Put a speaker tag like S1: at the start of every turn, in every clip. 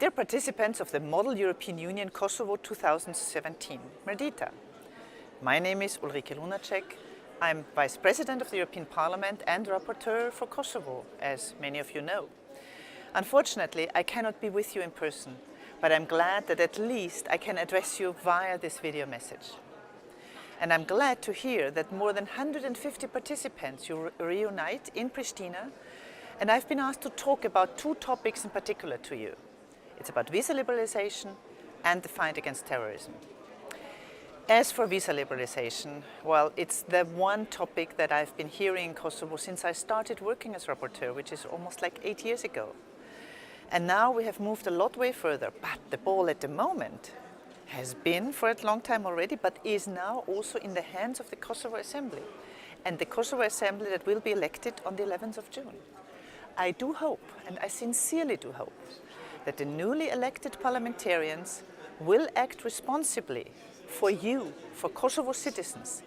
S1: Dear participants of the Model European Union Kosovo 2017, Merdita. My name is Ulrike Lunacek. I'm Vice President of the European Parliament and Rapporteur for Kosovo, as many of you know. Unfortunately, I cannot be with you in person, but I'm glad that at least I can address you via this video message. And I'm glad to hear that more than 150 participants reunite in Pristina, and I've been asked to talk about two topics in particular to you. It's about visa liberalization and the fight against terrorism. As for visa liberalization, well, it's the one topic that I've been hearing in Kosovo since I started working as rapporteur, which is almost like 8 years ago. And now we have moved a lot way further, but the ball at the moment has been for a long time already, but is now also in the hands of the Kosovo Assembly, and the Kosovo Assembly that will be elected on the 11th of June. I do hope, and I sincerely do hope, that the newly elected parliamentarians will act responsibly for you, for Kosovo citizens,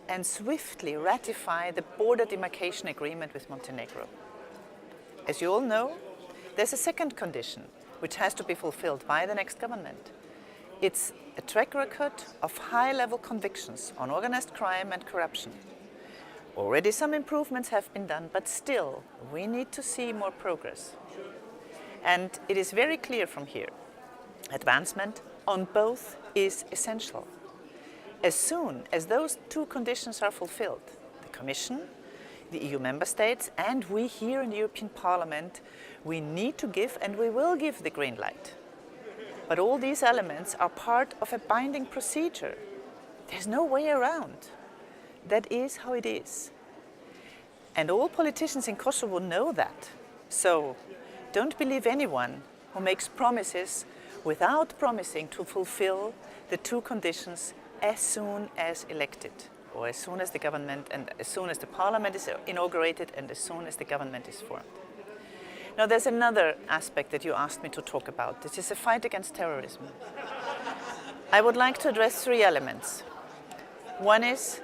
S1: and swiftly ratify the border demarcation agreement with Montenegro. As you all know, there's a second condition which has to be fulfilled by the next government. It's a track record of high-level convictions on organized crime and corruption. Already some improvements have been done, but still we need to see more progress. And it is very clear from here, advancement on both is essential. As soon as those two conditions are fulfilled, the Commission, the EU member states, and we here in the European Parliament, we need to give, and we will give, the green light. But all these elements are part of a binding procedure. There's no way around. That is how it is. And all politicians in Kosovo know that. So don't believe anyone who makes promises without promising to fulfill the two conditions as soon as elected, or as soon as the government and as soon as the parliament is inaugurated and as soon as the government is formed. Now there's another aspect that you asked me to talk about. This is a fight against terrorism. I would like to address three elements. One is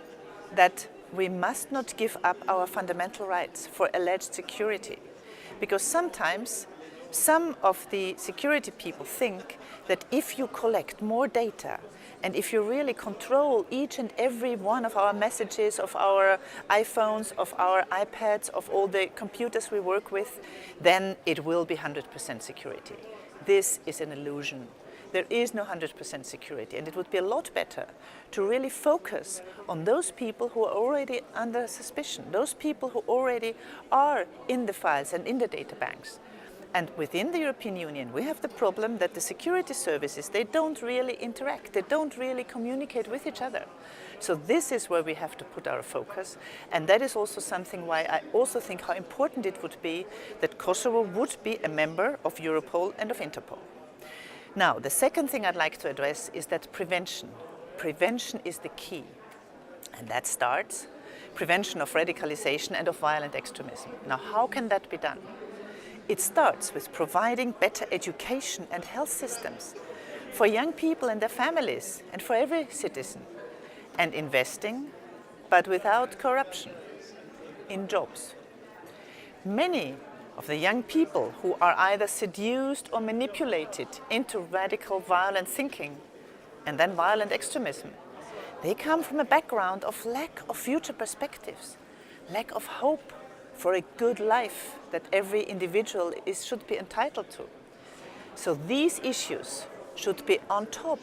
S1: that we must not give up our fundamental rights for alleged security, because sometimes some of the security people think that if you collect more data and if you really control each and every one of our messages, of our iPhones, of our iPads, of all the computers we work with, then it will be 100% security. This is an illusion. There is no 100% security, and it would be a lot better to really focus on those people who are already under suspicion, those people who already are in the files and in the data banks. And within the European Union, we have the problem that the security services, they don't really interact, they don't really communicate with each other. So this is where we have to put our focus, and that is also something why I also think how important it would be that Kosovo would be a member of Europol and of Interpol. Now, the second thing I'd like to address is that prevention. Prevention is the key. And that starts prevention of radicalization and of violent extremism. Now, how can that be done? It starts with providing better education and health systems for young people and their families and for every citizen, and investing, but without corruption, in jobs. Many of the young people who are either seduced or manipulated into radical violent thinking and then violent extremism, they come from a background of lack of future perspectives, lack of hope for a good life that every individual should be entitled to. So these issues should be on top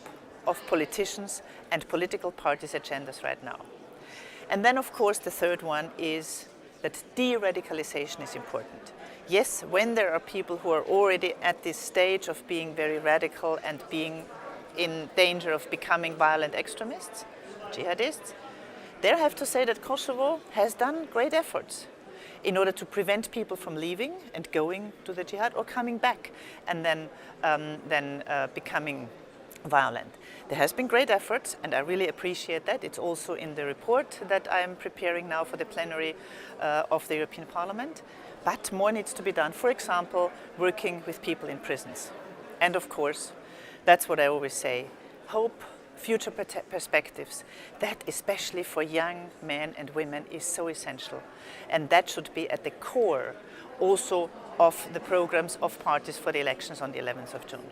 S1: of politicians and political parties' agendas right now. And then, of course, the third one is that de-radicalization is important. Yes, when there are people who are already at this stage of being very radical and being in danger of becoming violent extremists, jihadists, there I have to say that Kosovo has done great efforts in order to prevent people from leaving and going to the jihad or coming back and then becoming violent. There has been great efforts, and I really appreciate that. It's also in the report that I am preparing now for the plenary of the European Parliament. But more needs to be done. For example, working with people in prisons. And of course, that's what I always say, hope future perspectives, that especially for young men and women is so essential. And that should be at the core also of the programs of parties for the elections on the 11th of June.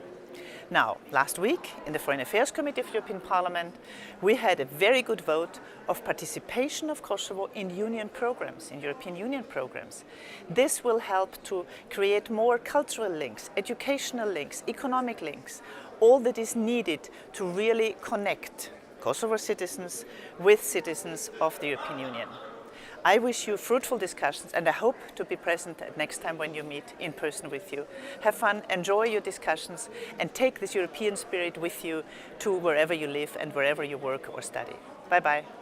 S1: Now, last week in the Foreign Affairs Committee of the European Parliament, we had a very good vote of participation of Kosovo in Union programs, in European Union programs. This will help to create more cultural links, educational links, economic links, all that is needed to really connect Kosovo citizens with citizens of the European Union. I wish you fruitful discussions, and I hope to be present next time when you meet in person with you. Have fun, enjoy your discussions, and take this European spirit with you to wherever you live and wherever you work or study. Bye-bye.